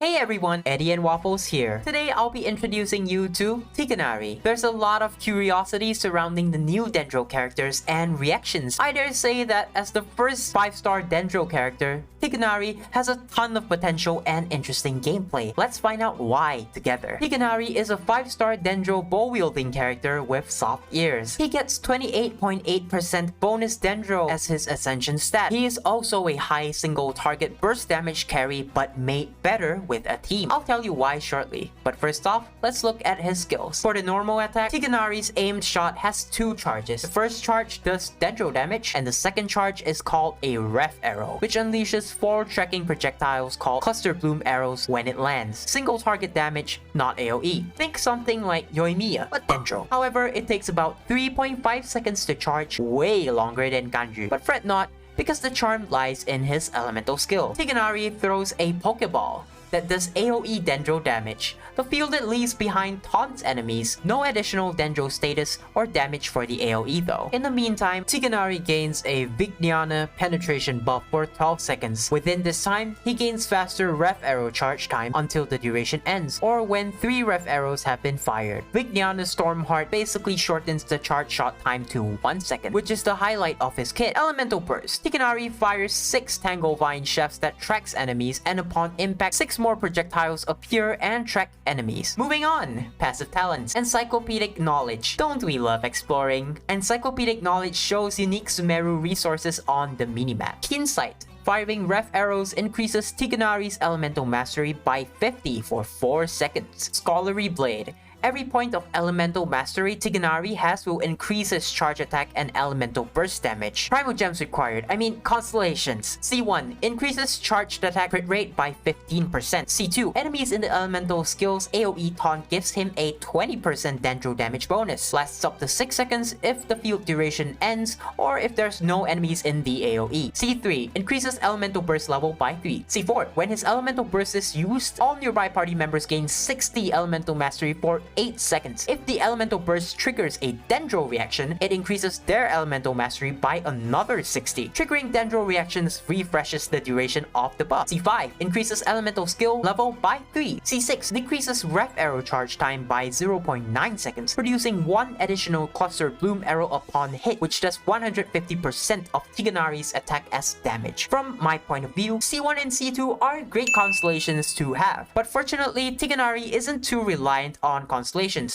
Hey everyone, Eddie and Waffles here. Today I'll be introducing you to Tighnari. There's a lot of curiosity surrounding the new Dendro characters and reactions. I dare say that as the first 5-star Dendro character, Tighnari has a ton of potential and interesting gameplay. Let's find out why together. Tighnari is a 5-star Dendro bow-wielding character with soft ears. He gets 28.8% bonus Dendro as his ascension stat. He is also a high single target burst damage carry but made better with a team. I'll tell you why shortly, but first off, let's look at his skills. For the normal attack, Tighnari's aimed shot has 2 charges. The first charge does Dendro damage, and the second charge is called a ref arrow, which unleashes 4 tracking projectiles called cluster bloom arrows when it lands. Single target damage, not AoE. Think something like Yoimiya, but Dendro. However, it takes about 3.5 seconds to charge, way longer than Ganryu. But fret not, because the charm lies in his elemental skill. Tighnari throws a Pokeball that does AoE Dendro damage. The field it leaves behind taunts enemies, no additional Dendro status or damage for the AoE though. In the meantime, Tighnari gains a Vijnana penetration buff for 12 seconds. Within this time, he gains faster ref arrow charge time until the duration ends, or when 3 ref arrows have been fired. Vijnana Stormheart basically shortens the charge shot time to 1 second, which is the highlight of his kit. Elemental Burst. Tighnari fires 6 Tanglevine Chefs that tracks enemies, and upon impact, 6 more projectiles appear and track enemies. Moving on, passive talents. Encyclopedic Knowledge. Don't we love exploring? Encyclopedic Knowledge shows unique Sumeru resources on the minimap. Keen Sight. Firing ref arrows increases Tighnari's elemental mastery by 50 for 4 seconds. Scholarly Blade. Every point of elemental mastery Tighnari has will increase his charge attack and elemental burst damage. Primal gems required, Constellations. C1 increases charged attack crit rate by 15%. C2 enemies in the elemental skills AoE taunt gives him a 20% Dendro damage bonus. Lasts up to 6 seconds if the field duration ends or if there's no enemies in the AoE. C3 increases elemental burst level by 3. C4 when his elemental burst is used, all nearby party members gain 60 elemental mastery for 8 seconds. If the elemental burst triggers a Dendro reaction, it increases their elemental mastery by another 60. Triggering Dendro reactions refreshes the duration of the buff. C5 increases elemental skill level by 3. C6 decreases ref arrow charge time by 0.9 seconds, producing 1 additional cluster bloom arrow upon hit, which does 150% of Tighnari's attack as damage. From my point of view, C1 and C2 are great constellations to have, but fortunately Tighnari isn't too reliant on constellations.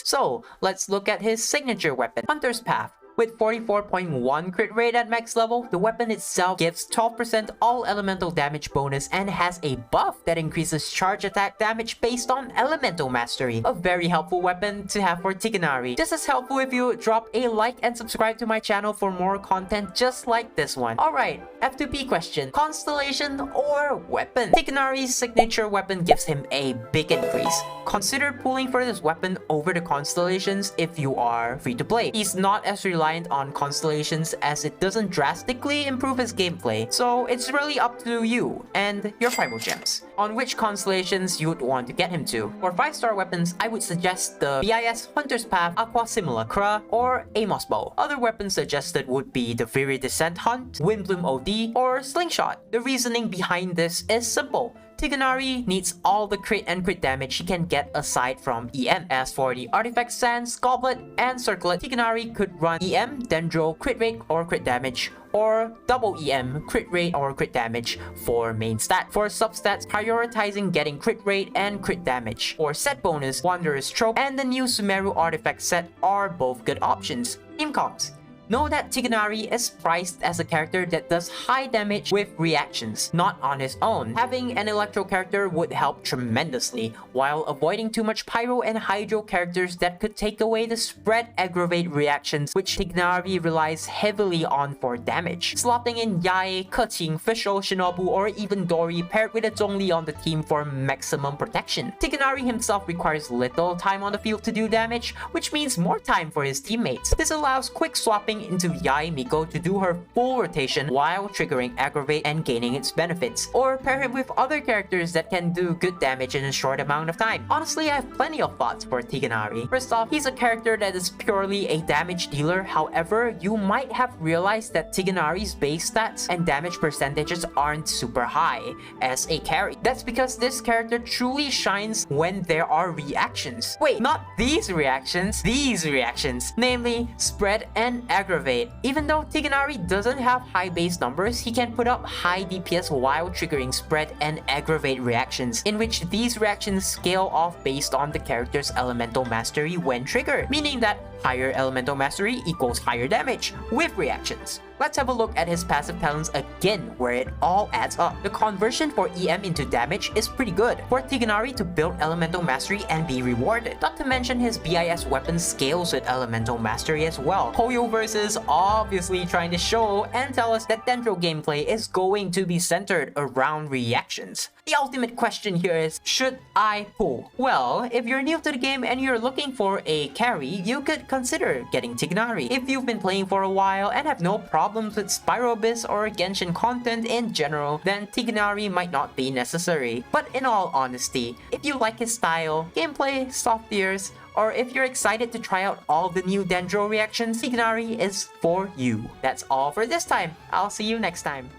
So let's look at his signature weapon, Hunter's Path. With 44.1 crit rate at max level, the weapon itself gives 12% all elemental damage bonus and has a buff that increases charge attack damage based on elemental mastery. A very helpful weapon to have for Tighnari. Just as helpful if you drop a like and subscribe to my channel for more content just like this one. Alright, F2P question. Constellation or weapon? Tighnari's signature weapon gives him a big increase. Consider pulling for this weapon over the Constellations if you are free to play. He's not as reliant on Constellations as it doesn't drastically improve his gameplay, so it's really up to you and your primal gems on which constellations you would want to get him to. For 5-star weapons, I would suggest the BIS Hunter's Path, Aqua Simulacra, or Amos Bow. Other weapons suggested would be the Viridescent Hunt, Windbloom OD, or Slingshot. The reasoning behind this is simple. Tighnari needs all the crit and crit damage he can get aside from EM. As for the Artifact Sands, Goblet, and Circlet, Tighnari could run EM, Dendro, crit rate or crit damage, or double EM, crit rate or crit damage for main stat. For substats, prioritizing getting crit rate and crit damage, or set bonus, Wanderer's Trope, and the new Sumeru artifact set are both good options. Team comps. Know that Tighnari is priced as a character that does high damage with reactions, not on his own. Having an Electro character would help tremendously, while avoiding too much Pyro and Hydro characters that could take away the spread aggravate reactions which Tighnari relies heavily on for damage. Slotting in Yae, Keqing, Fischl, Shinobu, or even Dori paired with a Zhongli on the team for maximum protection. Tighnari himself requires little time on the field to do damage, which means more time for his teammates. This allows quick swapping turning into Yae Miko to do her full rotation while triggering aggravate and gaining its benefits, or pair him with other characters that can do good damage in a short amount of time. Honestly, I have plenty of thoughts for Tighnari. First off, he's a character that is purely a damage dealer. However, you might have realized that Tighnari's base stats and damage percentages aren't super high as a carry. That's because this character truly shines when there are reactions. Wait, not these reactions, namely spread and aggravate. Even though Tighnari doesn't have high base numbers, he can put up high DPS while triggering spread and aggravate reactions, in which these reactions scale off based on the character's elemental mastery when triggered, meaning that higher elemental mastery equals higher damage with reactions. Let's have a look at his passive talents again, where it all adds up. The conversion for EM into damage is pretty good for Tighnari to build elemental mastery and be rewarded. Not to mention his BIS weapon scales with elemental mastery as well. HOYO-versus obviously trying to show and tell us that Dendro gameplay is going to be centered around reactions. The ultimate question here is, should I pull? Well, if you're new to the game and you're looking for a carry, you could consider getting Tighnari. If you've been playing for a while and have no problems with Spyro Abyss or Genshin content in general, then Tighnari might not be necessary. But in all honesty, if you like his style, gameplay, soft ears, or if you're excited to try out all the new Dendro reactions, Tighnari is for you. That's all for this time. I'll see you next time.